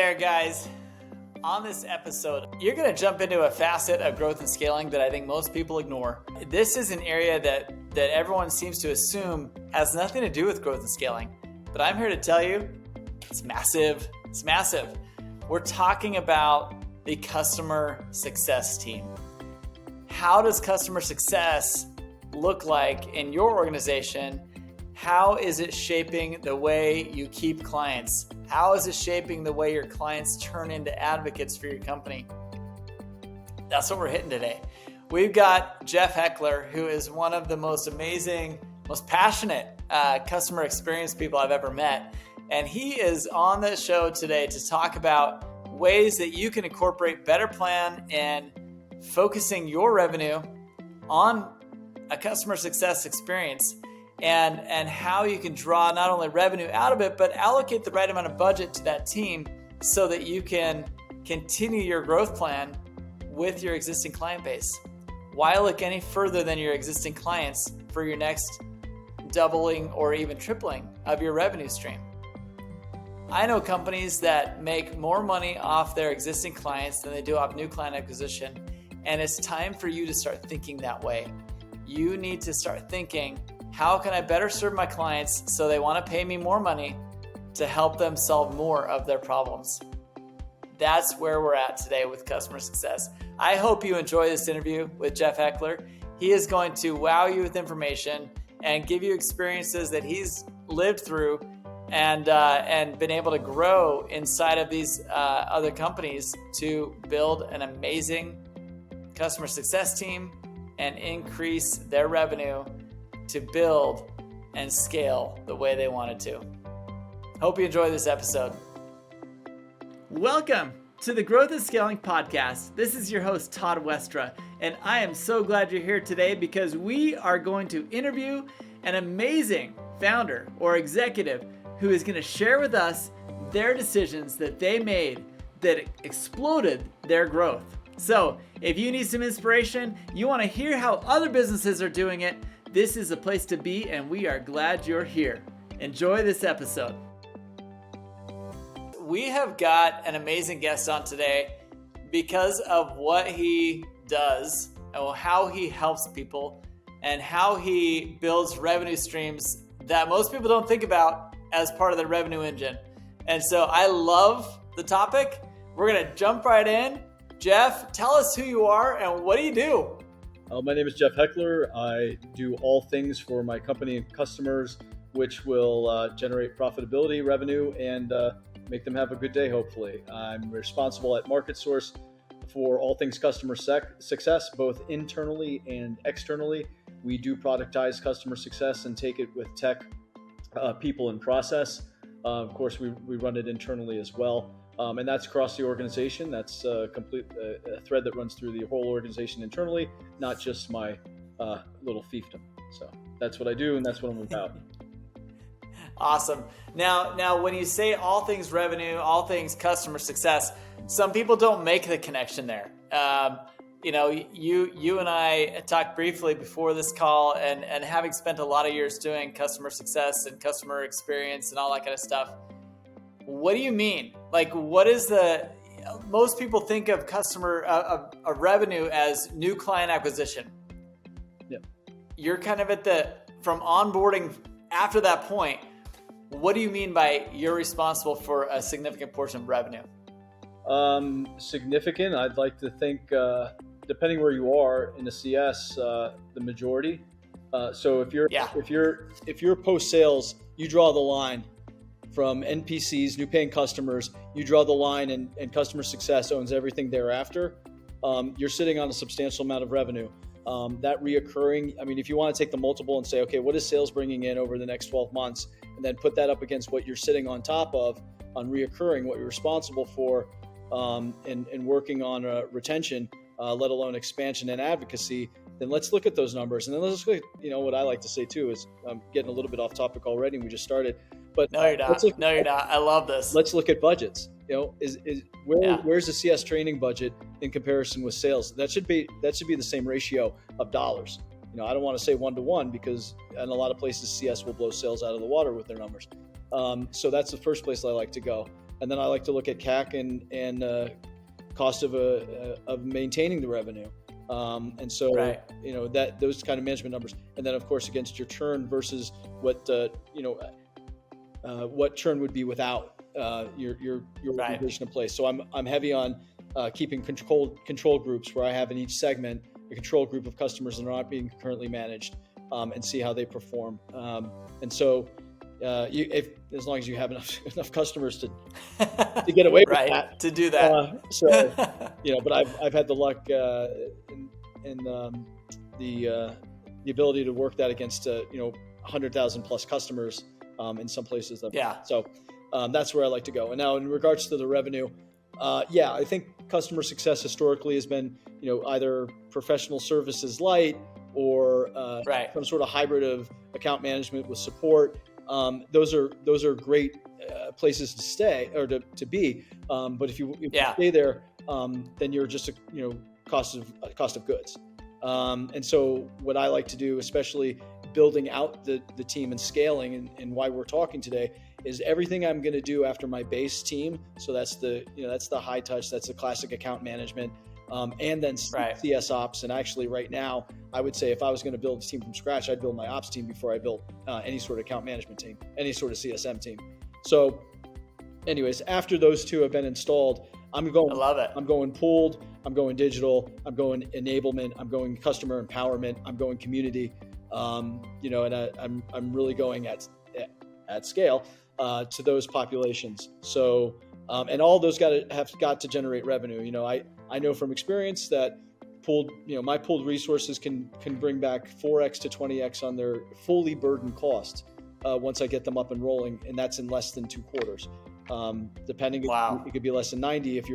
there, guys. On this episode, you're going to jump into a facet of growth and scaling that I think most people ignore. This is an area that everyone seems to assume has nothing to do with growth and scaling. But I'm here to tell you, it's massive. It's massive. We're talking about the customer success team. How does customer success look like in your organization? How is it shaping the way you keep clients? How is it shaping the way your clients turn into advocates for your company? That's what we're hitting today. We've got Jeff Heckler, who is one of the most amazing, most passionate customer experience people I've ever met. And he is on the show today to talk about ways that you can incorporate better plan and focusing your revenue on a customer success experience. And how you can draw not only revenue out of it, but allocate the right amount of budget to that team so that you can continue your growth plan with your existing client base. Why look any further than your existing clients for your next doubling or even tripling of your revenue stream? I know companies that make more money off their existing clients than they do off new client acquisition, and it's time for you to start thinking that way. You need to start thinking, how can I better serve my clients so they want to pay me more money to help them solve more of their problems? That's where we're at today with customer success. I hope you enjoy this interview with Jeff Heckler. He is going to wow you with information and give you experiences that he's lived through and been able to grow inside of these other companies to build an amazing customer success team and increase their revenue to build and scale the way they wanted to. Hope you enjoy this episode. Welcome to the Growth and Scaling Podcast. This is your host, Todd Westra, and I am so glad you're here today because we are going to interview an amazing founder or executive who is going to share with us their decisions that they made that exploded their growth. So if you need some inspiration, you want to hear how other businesses are doing it, this is a place to be, and we are glad you're here. Enjoy this episode. We have got an amazing guest on today because of what he does and how he helps people and how he builds revenue streams that most people don't think about as part of the revenue engine. And so I love the topic. We're going to jump right in. Jeff, tell us who you are and what do you do? My name is Jeff Heckler. I do all things for my company and customers, which will generate profitability, revenue, and make them have a good day, hopefully. I'm responsible at MarketSource for all things customer success, both internally and externally. We do productize customer success and take it with tech, people, and process. Of course, we run it internally as well. And that's across the organization. That's a thread that runs through the whole organization internally, not just my little fiefdom. So that's what I do, and that's what I'm about. Awesome. Now, when you say all things revenue, all things customer success, some people don't make the connection there. You and I talked briefly before this call, and having spent a lot of years doing customer success and customer experience and all that kind of stuff. What do you mean? Like, what is most people think of of revenue as new client acquisition. Yep. You're kind of from onboarding after that point. What do you mean by you're responsible for a significant portion of revenue? Significant, I'd like to think, depending where you are in the CS, the majority. So if you're post sales, you draw the line from NPCs, new paying customers, you draw the line and customer success owns everything thereafter. You're sitting on a substantial amount of revenue. That reoccurring, if you want to take the multiple and say, okay, what is sales bringing in over the next 12 months? And then put that up against what you're sitting on top of on reoccurring, what you're responsible for, and working on retention, let alone expansion and advocacy, then let's look at those numbers. And then let's look at, what I like to say too is I'm getting a little bit off topic already and we just started. But no, you're not. I love this. Let's look at budgets. Where's the CS training budget in comparison with sales? That should be the same ratio of dollars. I don't want to say 1-to-1 because in a lot of places CS will blow sales out of the water with their numbers. So that's the first place I like to go. and then I like to look at CAC and cost of maintaining the revenue. And so, that those kind of management numbers, and then of course against your churn versus what churn would be without your organization in place. So I'm heavy on keeping control groups where I have in each segment a control group of customers that are not being currently managed, and see how they perform. And so, as long as you have enough customers to get away with that, to do that. But I've had the luck and the ability to work that against 100,000 plus customers in some places. So that's where I like to go. And now in regards to the revenue, I think customer success historically has been either professional services light or some sort of hybrid of account management with support. Those are great places to stay or to be. But if you stay there, then you're just cost of goods. And so what I like to do, especially building out the team and scaling, and why we're talking today, is everything I'm going to do after my base team. So that's the high touch, that's the classic account management, and then CS ops. And actually right now, I would say if I was going to build a team from scratch, I'd build my ops team before I built any sort of account management team, any sort of CSM team. So anyways, after those two have been installed, I love it. I'm going pooled, I'm going digital, I'm going enablement, I'm going customer empowerment, I'm going community, and I'm really going at scale to those populations. So, and all those have got to generate revenue. I know from experience that my pooled resources can bring back 4x to 20x on their fully burdened cost once I get them up and rolling, and that's in less than 2 quarters. Depending, it could be less than 90 if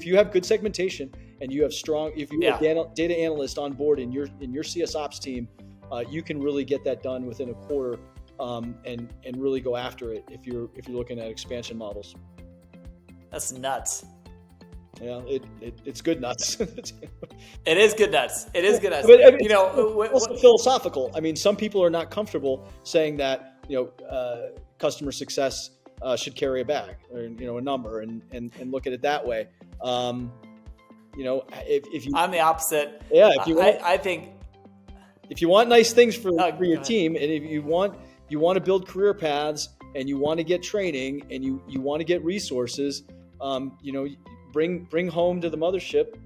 you have good segmentation and you have have data analysts on board in your CS ops team, you can really get that done within a quarter, and really go after it if you're looking at expansion models. That's nuts. Yeah, it's good nuts. It is good nuts. It is good nuts. But, it's also philosophical. I mean, some people are not comfortable saying that customer success should carry a bag or a number and look at it that way. If you, I'm the opposite. Yeah, if you want, I think if you want nice things for your team, and if you want to build career paths and you want to get training and you want to get resources, bring home to the mothership,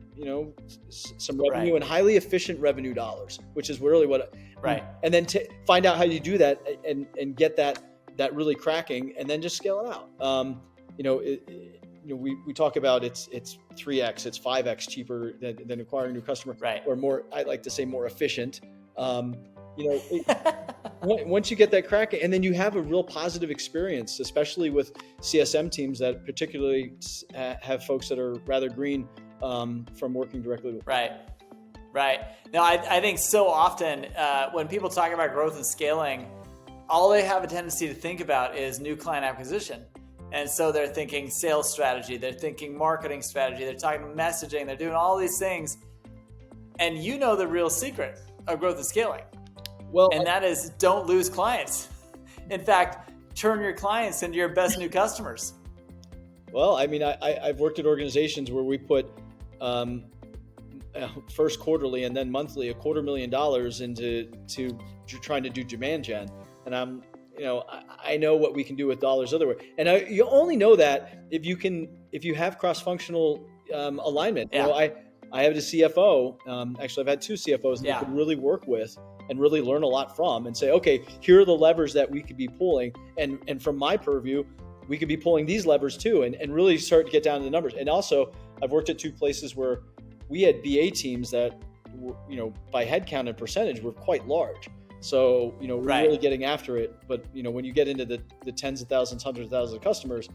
some revenue and highly efficient revenue dollars, which is really what. And then find out how you do that and get that really cracking, and then just scale it out. We talk about it's 3x, it's 5x cheaper than acquiring a new customer, or more. I like to say more efficient. Once you get that cracking, and then you have a real positive experience, especially with CSM teams that particularly have folks that are rather green from working directly with. Right. Now, I think so often when people talk about growth and scaling, all they have a tendency to think about is new client acquisition. And so they're thinking sales strategy, they're thinking marketing strategy, they're talking messaging, they're doing all these things. And the real secret of growth and scaling. And that is, don't lose clients. In fact, turn your clients into your best new customers. Well, I mean, I've worked at organizations where we put first quarterly and then monthly $250,000 into trying to do demand gen. And I know what we can do with dollars other way. And you only know that if you have cross-functional alignment. I have a CFO. Actually, I've had 2 CFOs that I could really work with and really learn a lot from, and say, okay, here are the levers that we could be pulling. And from my purview, we could be pulling these levers too, and really start to get down to the numbers. And also, I've worked at 2 places where we had BA teams that, by headcount and percentage, were quite large. So, we're really getting after it. But, when you get into the tens of thousands, hundreds of thousands of customers,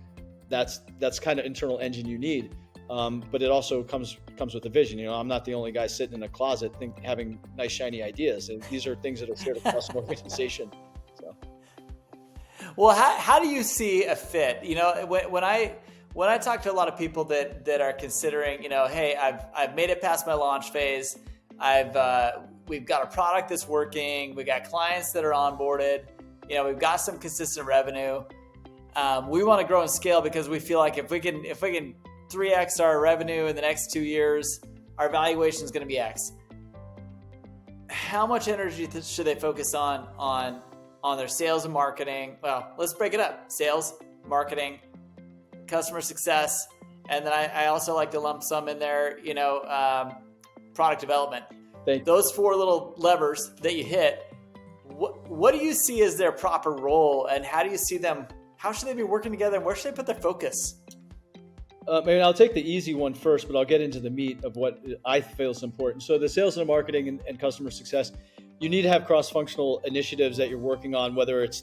that's kind of internal engine you need. But it also comes with a vision. I'm not the only guy sitting in a closet having nice, shiny ideas. And these are things that are shared across an organization. So. Well, how do you see a fit? When I talk to a lot of people that are considering, hey, I've made it past my launch phase. We've got a product that's working. We got clients that are onboarded. We've got some consistent revenue. we want to grow and scale because we feel like if we can 3x our revenue in the next 2 years, our valuation is going to be X. How much energy should they focus on their sales and marketing? Well, let's break it up: sales, marketing, customer success, and then I also like to lump some in there, product development. Those 4 little levers that you hit. What do you see as their proper role, and how do you see them? How should they be working together, and where should they put their focus? I'll take the easy one first, but I'll get into the meat of what I feel is important. So the sales and marketing and customer success, you need to have cross-functional initiatives that you're working on, whether it's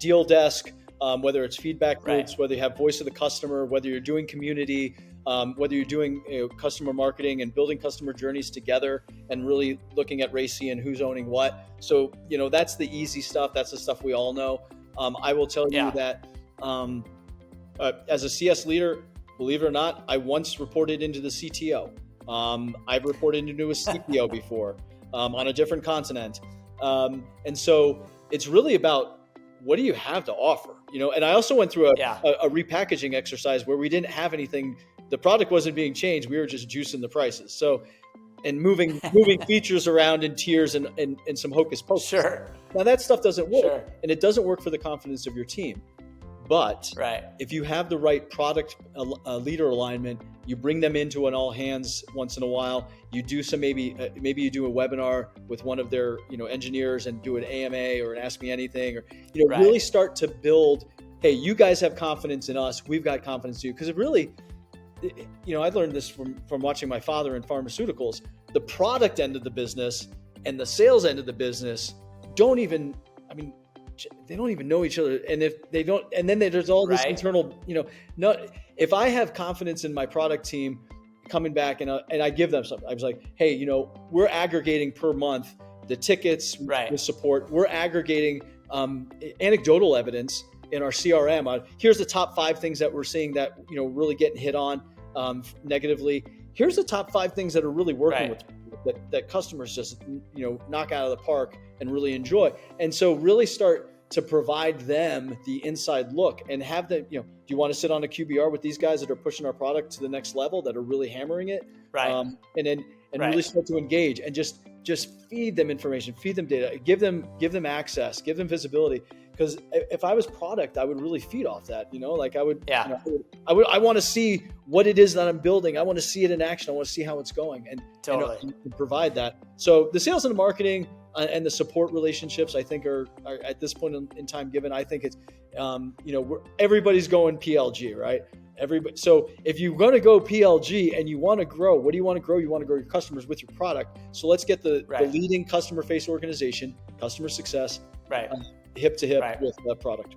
deal desk, whether it's feedback groups, whether you have voice of the customer, whether you're doing community, whether you're doing customer marketing and building customer journeys together and really looking at RACI and who's owning what. So, that's the easy stuff. That's the stuff we all know. I will tell you that as a CS leader, believe it or not, I once reported into the CTO. I've reported into a CPO before on a different continent. And so it's really about what do you have to offer? And I also went through a repackaging exercise where we didn't have anything. The product wasn't being changed. We were just juicing the prices. So, and moving features around in tiers and some hocus pocus. Sure. Now that stuff doesn't work, and it doesn't work for the confidence of your team. But if you have the right product leader alignment, you bring them into an all hands once in a while. You do some maybe you do a webinar with one of their engineers and do an AMA or an Ask Me Anything, or really start to build. Hey, you guys have confidence in us. We've got confidence in you, because it really. I learned this from watching my father in pharmaceuticals. The product end of the business and the sales end of the business they don't even know each other. And if they don't, and then there's all this internal, if I have confidence in my product team coming back and I give them something, I was like, hey, we're aggregating per month the tickets, the support, we're aggregating anecdotal evidence in our CRM. Here's the top 5 things that we're seeing that, really getting hit on negatively. Here's the top 5 things that are really working with that customers just, knock out of the park and really enjoy. And so really start to provide them the inside look and have them, do you want to sit on a QBR with these guys that are pushing our product to the next level, that are really hammering it? And really start to engage and just feed them information, feed them data, give them access, give them visibility. Because if I was product, I would really feed off that, I want to see what it is that I'm building. I want to see it in action. I want to see how it's going and provide that. So the sales and the marketing and the support relationships, I think are at this point in time given, I think it's, everybody's going PLG, right? Everybody. So if you're going to go PLG and you want to grow, what do you want to grow? You want to grow your customers with your product. So let's get the leading customer face organization, customer success, hip to hip with the product.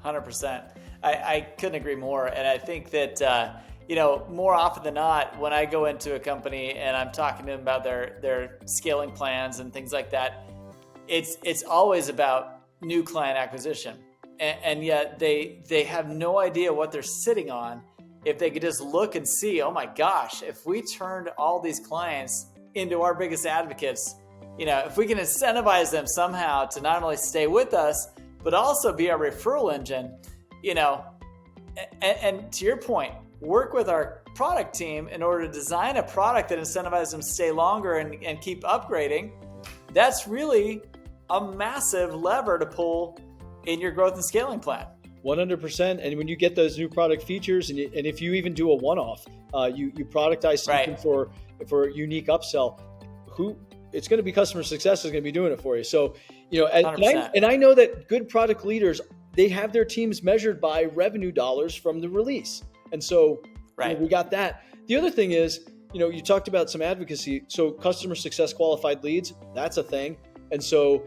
100%. I couldn't agree more. And I think that, more often than not, when I go into a company and I'm talking to them about their scaling plans and things like that, it's always about new client acquisition. And yet they have no idea what they're sitting on. If they could just look and see, oh my gosh, if we turned all these clients into our biggest advocates, if we can incentivize them somehow to not only stay with us, but also be our referral engine, and to your point, work with our product team in order to design a product that incentivizes them to stay longer and keep upgrading. That's really a massive lever to pull in your growth and scaling plan. 100%. And when you get those new product features, and if you even do a one-off, you productize something for a unique upsell, it's going to be customer success is going to be doing it for you. So, and I know that good product leaders, they have their teams measured by revenue dollars from the release. And so we got that. The other thing is, you talked about some advocacy. So customer success qualified leads, that's a thing. And so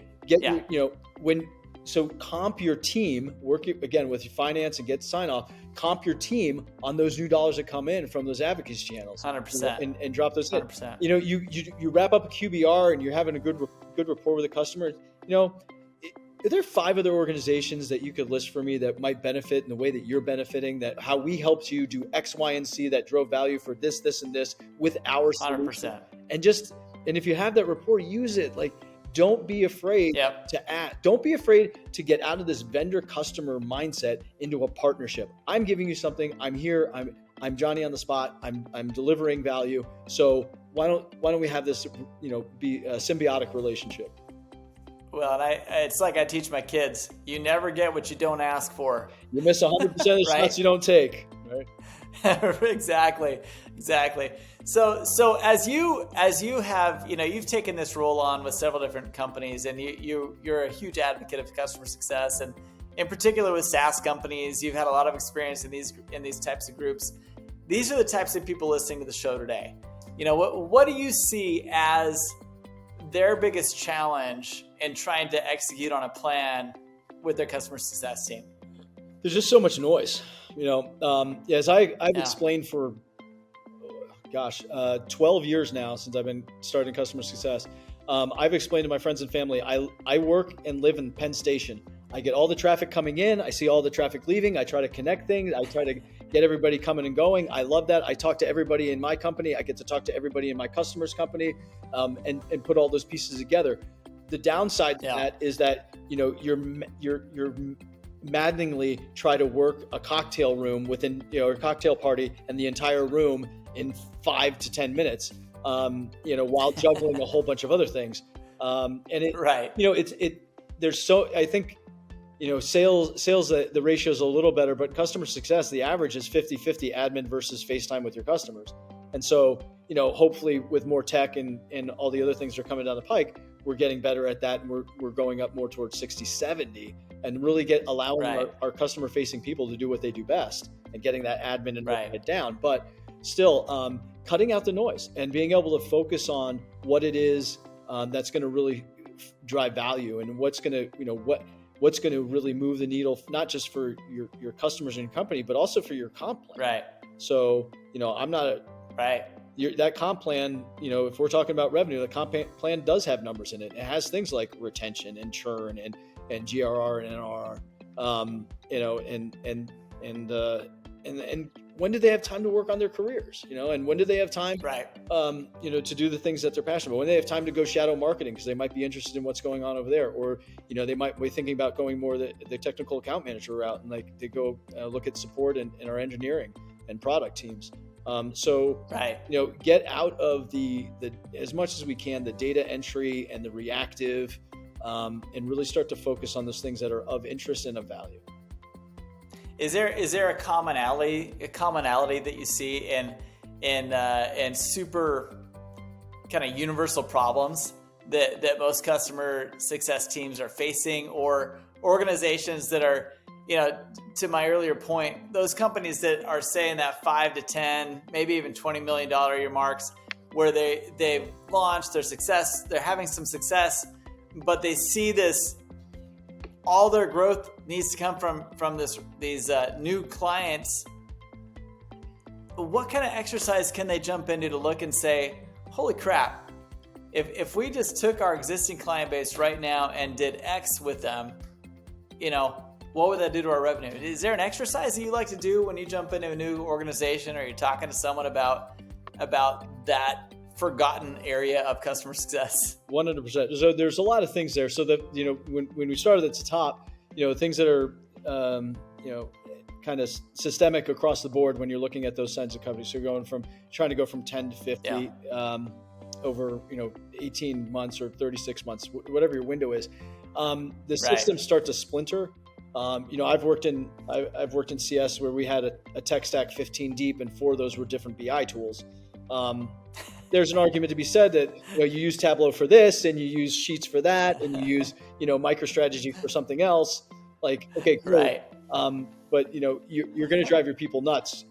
comp your team, work again with your finance and get sign off, comp your team on those new dollars that come in from those advocacy channels. 100%. And drop those 100%. in. You wrap up a QBR and you're having a good rapport with the customer. Are there 5 other organizations that you could list for me that might benefit in the way that you're benefiting, that how we helped you do X, Y, and Z that drove value for this, and this with our solution? 100%. And if you have that rapport, use it. Like, Don't be afraid Yep. to act. Don't be afraid to get out of this vendor customer mindset into a partnership. I'm giving you something. I'm here. I'm Johnny on the spot. I'm delivering value. So why don't we have this, be a symbiotic relationship? Well, and it's like I teach my kids, you never get what you don't ask for. You miss 100% of the shots you don't take. Right? Exactly. So as you have, you've taken this role on with several different companies, and you're a huge advocate of customer success, and in particular with SaaS companies, you've had a lot of experience in these types of groups. These are the types of people listening to the show today. What do you see as their biggest challenge in trying to execute on a plan with their customer success team? There's just so much noise. As I've explained for 12 years now since I've been starting customer success. I've explained to my friends and family, I work and live in Penn Station. I get all the traffic coming in. I see all the traffic leaving. I try to connect things. I try to get everybody coming and going. I love that. I talk to everybody in my company. I get to talk to everybody in my customer's company, and put all those pieces together. The downside to that is that, you're maddeningly try to work a cocktail room within, a cocktail party and the entire room in 5 to 10 minutes, while juggling a whole bunch of other things. I think, sales, the ratio is a little better, but customer success, the average is 50-50 admin versus FaceTime with your customers. And so, hopefully with more tech and all the other things that are coming down the pike, we're getting better at that. And we're going up more towards 60-70 and really allowing our customer facing people to do what they do best and getting that admin and it down. But still, cutting out the noise and being able to focus on what it is that's going to really drive value, and what's going to really move the needle, not just for your customers and your company, but also for your comp plan. Right. So, I'm not that comp plan, if we're talking about revenue, the comp plan does have numbers in it. It has things like retention and churn and GRR and NRR, and when do they have time to work on their careers, and when do they have time, to do the things that they're passionate about, when they have time to go shadow marketing because they might be interested in what's going on over there, or, they might be thinking about going more the technical account manager route, and they go look at support and our engineering and product teams. Get out of the as much as we can, the data entry and the reactive, and really start to focus on those things that are of interest and of value. Is there a commonality that you see in super kind of universal problems that most customer success teams are facing, or organizations that are, to my earlier point, those companies that are saying that 5 to 10, maybe even $20 million a year marks, where they've launched their success, they're having some success, but they see this, all their growth needs to come from these new clients. What kind of exercise can they jump into to look and say, holy crap, if we just took our existing client base right now and did X with them, what would that do to our revenue? Is there an exercise that you like to do when you jump into a new organization, or you're talking to someone about that forgotten area of customer success? 100%. So there's a lot of things there. So that, when we started at the top, things that are, kind of systemic across the board when you're looking at those kinds of companies. So you're trying to go from 10 to 50 over, 18 months or 36 months, whatever your window is. The systems start to splinter. I've worked in CS where we had a tech stack 15 deep, and 4 of those were different BI tools. There's an argument to be said that you use Tableau for this, and you use Sheets for that, and you use MicroStrategy for something else. Like, okay, great. But you're going to drive your people nuts.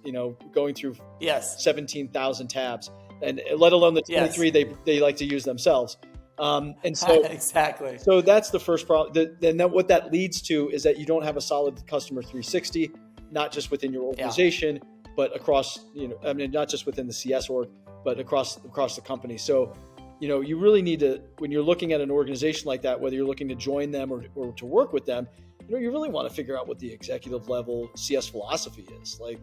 Going through 17,000 tabs, and let alone the 23 they like to use themselves. And so exactly. So that's the first problem. Then what that leads to is that you don't have a solid customer 360, not just within your organization, but across, not just within the CS org, but across the company. So, you really need to, when you're looking at an organization like that, whether you're looking to join them or to work with them, you really want to figure out what the executive level CS philosophy is. Like,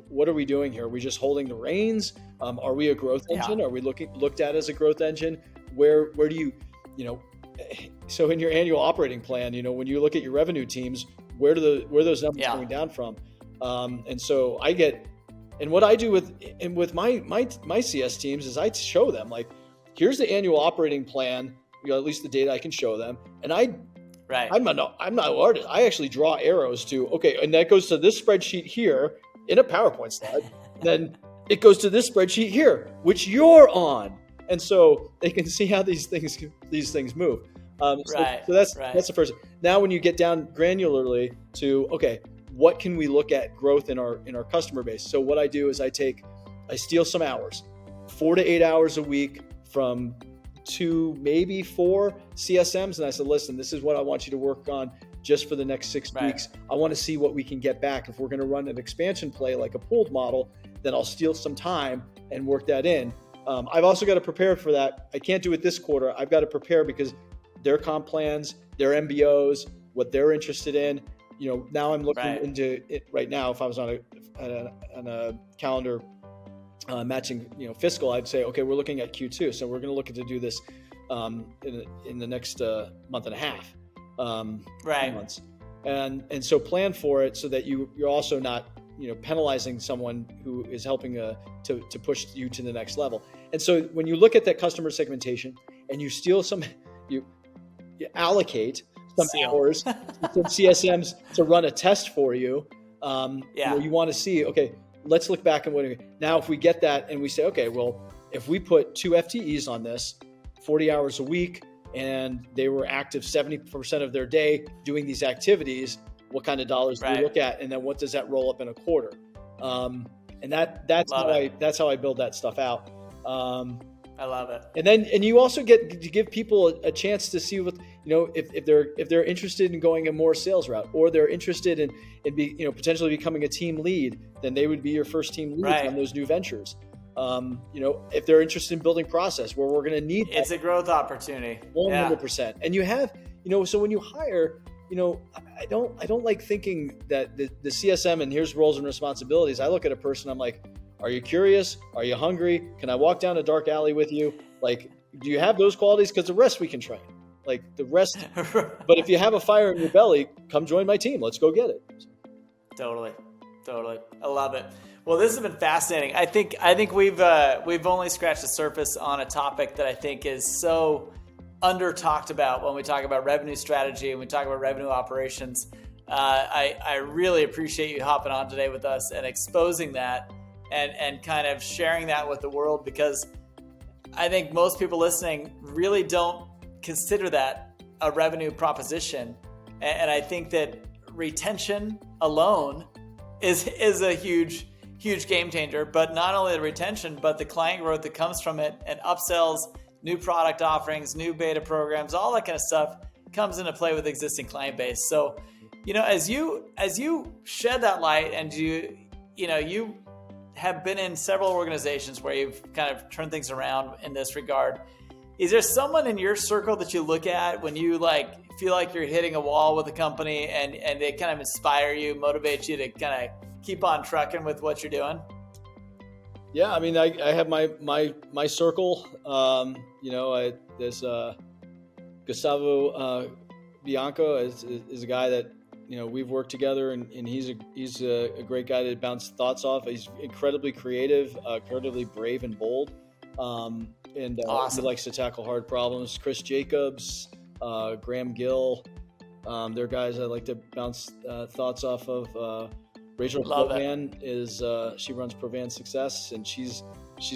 what are we doing here? Are we just holding the reins? Are we a growth engine? Are we looked at as a growth engine? Where do you, so in your annual operating plan, when you look at your revenue teams, where those numbers coming down from? And so and what I do with my CS teams is I show them, like, here's the annual operating plan, at least the data I can show them. And I'm not an artist. I actually draw arrows to, okay, and that goes to this spreadsheet here in a PowerPoint slide. Then it goes to this spreadsheet here, which you're on. And so they can see how these things move. So that's the first. Now, when you get down granularly to, okay, what can we look at growth in our customer base? So what I do is I steal some hours, 4 to 8 hours a week from 2, maybe 4 CSMs. And I said, listen, this is what I want you to work on just for the next 6 weeks. I want to see what we can get back. If we're going to run an expansion play like a pooled model, then I'll steal some time and work that in. I've also got to prepare for that. I can't do it this quarter. I've got to prepare because their comp plans, their MBOs, what they're interested in. Now I'm looking into it right now. If I was on a calendar matching, fiscal, I'd say, okay, we're looking at Q2. So we're going to look to do this in the next month and a half, 2 months. And so plan for it so that you're also not, penalizing someone who is helping to push you to the next level. And so when you look at that customer segmentation and you steal you allocate some hours to some CSMs to run a test for you, you want to see, okay, let's look back and now if we get that and we say, okay, well, if we put 2 FTEs on this, 40 hours a week, and they were active 70% of their day doing these activities, what kind of dollars do we look at? And then what does that roll up in a quarter? And that's how I build that stuff out. I love it. And you also get to give people a chance to see what, if they're interested in going a more sales route, or they're interested in potentially becoming a team lead, then they would be your first team lead on those new ventures. If they're interested in building process, where we're going to need it's a growth opportunity. 100%. And you have, so when you hire, I don't like thinking that the CSM and here's roles and responsibilities. I look at a person, I'm like, are you curious? Are you hungry? Can I walk down a dark alley with you? Like, do you have those qualities? Because the rest we can train. Like the rest. But if you have a fire in your belly, come join my team. Let's go get it. Totally. I love it. Well, this has been fascinating. I think we've only scratched the surface on a topic that I think is so under talked about when we talk about revenue strategy and we talk about revenue operations. I really appreciate you hopping on today with us and exposing that and kind of sharing that with the world, because I think most people listening really don't consider that a revenue proposition. And I think that retention alone is a huge game changer, but not only the retention, but the client growth that comes from it, and upsells, new product offerings, new beta programs, all that kind of stuff comes into play with existing client base. So, as you shed that light, and you have been in several organizations where you've kind of turned things around in this regard, is there someone in your circle that you look at when you feel like you're hitting a wall with a company and they kind of inspire you, motivate you to kind of keep on trucking with what you're doing? Yeah, I mean, I have my circle. There's Gustavo Bianco is a guy that we've worked together, and he's a great guy to bounce thoughts off. He's incredibly creative, incredibly brave and bold, and awesome. He likes to tackle hard problems. Chris Jacobs, Graham Gill, they're guys I like to bounce thoughts off of. Rachel Provan she runs Provan Success, and she's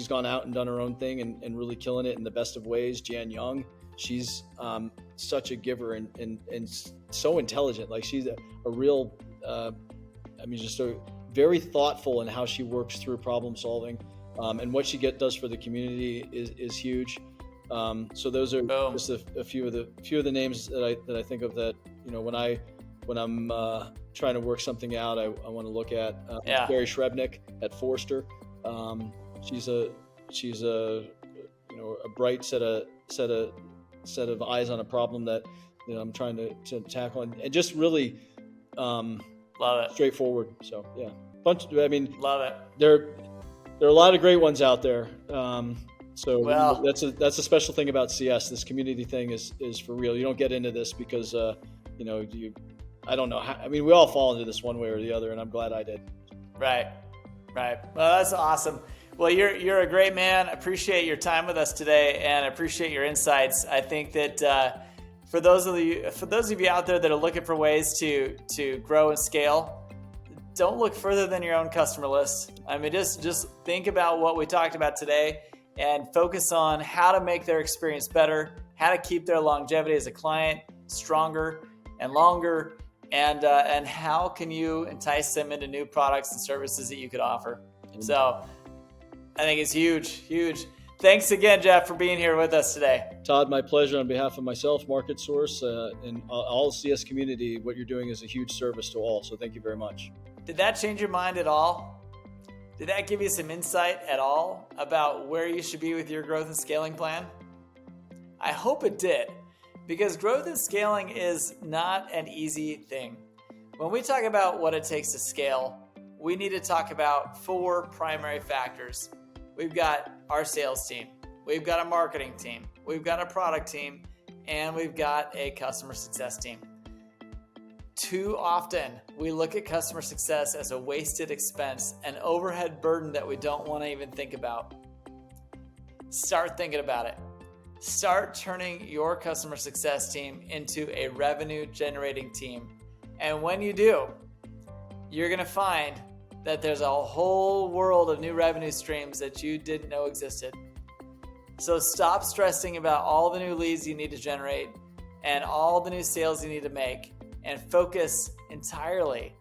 gone out and done her own thing and really killing it in the best of ways. Jan Young, she's such a giver and so intelligent. Like, she's a real, just a very thoughtful in how she works through problem solving, and what she does for the community is huge. So those are just a few of the names that I think of that when I'm trying to work something out, I want to look at Barry Shrebnick at Forrester. She's a bright set of eyes on a problem that I'm trying to tackle, and just really love it. Straightforward. So love it. There are a lot of great ones out there. So well, that's a special thing about CS. This community thing is for real. You don't get into this because I don't know how, I mean, we all fall into this one way or the other, and I'm glad I did. Right. Well, that's awesome. Well, you're a great man. Appreciate your time with us today, and appreciate your insights. I think that for those of you out there that are looking for ways to grow and scale, don't look further than your own customer list. I mean, just think about what we talked about today and focus on how to make their experience better, how to keep their longevity as a client stronger and longer, and how can you entice them into new products and services that you could offer. So I think it's huge. Thanks again, Jeff, for being here with us today. Todd, my pleasure. On behalf of myself, MarketSource, and all the CS community, what you're doing is a huge service to all. So thank you very much. Did that change your mind at all? Did that give you some insight at all about where you should be with your growth and scaling plan? I hope it did, because growth and scaling is not an easy thing. When we talk about what it takes to scale, we need to talk about 4 primary factors. We've got our sales team, we've got a marketing team, we've got a product team, and we've got a customer success team. Too often, we look at customer success as a wasted expense, an overhead burden that we don't want to even think about. Start thinking about it. Start turning your customer success team into a revenue-generating team. And when you do, you're going to find that there's a whole world of new revenue streams that you didn't know existed. So stop stressing about all the new leads you need to generate and all the new sales you need to make, and focus entirely,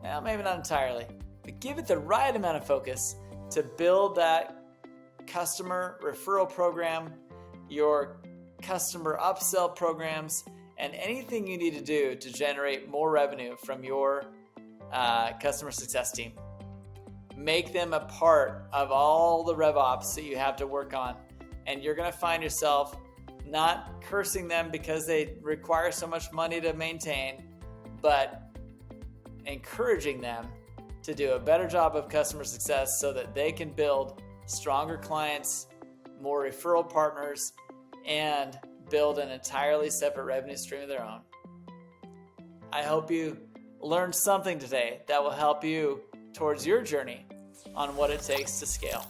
well, maybe not entirely, but give it the right amount of focus to build that customer referral program, your customer upsell programs, and anything you need to do to generate more revenue from your customer success team. Make them a part of all the RevOps that you have to work on, and you're going to find yourself not cursing them because they require so much money to maintain, but encouraging them to do a better job of customer success so that they can build stronger clients, more referral partners, and build an entirely separate revenue stream of their own. I hope you learned something today that will help you towards your journey on what it takes to scale.